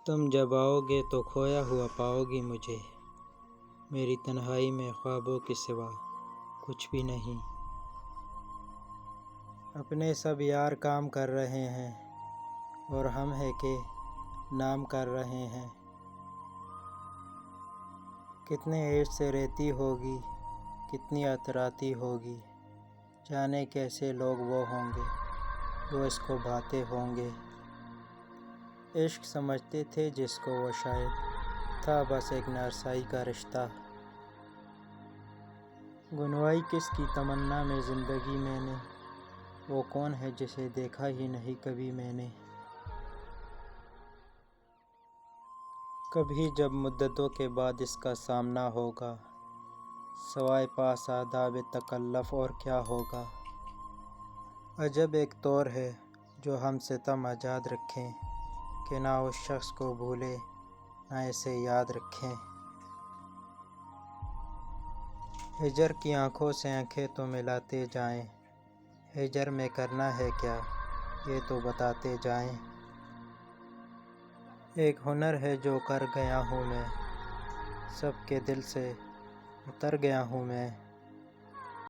تم جب آؤ گے تو کھویا ہوا پاؤ گی مجھے، میری تنہائی میں خوابوں کے سوا کچھ بھی نہیں۔ اپنے سب یار کام کر رہے ہیں اور ہم ہے کہ نام کر رہے ہیں۔ کتنے عیش سے رہتی ہوگی، کتنی اتراتی ہوگی، جانے کیسے لوگ وہ ہوں گے جو اس کو بھاتے ہوں گے۔ عشق سمجھتے تھے جس کو وہ شاید تھا بس ایک نارسائی کا رشتہ۔ گنوائی کس کی تمنا میں زندگی میں نے، وہ کون ہے جسے دیکھا ہی نہیں کبھی میں نے۔ کبھی جب مدتوں کے بعد اس کا سامنا ہوگا، سوائے پاس آداب تکلف اور کیا ہوگا۔ عجب ایک طور ہے جو ہم ستم آزاد رکھیں کہ نہ اس شخص کو بھولے نہ اسے یاد رکھیں۔ ہجر کی آنکھوں سے آنکھیں تو ملاتے جائیں، ہجر میں کرنا ہے کیا یہ تو بتاتے جائیں۔ ایک ہنر ہے جو کر گیا ہوں میں، سب کے دل سے اتر گیا ہوں میں۔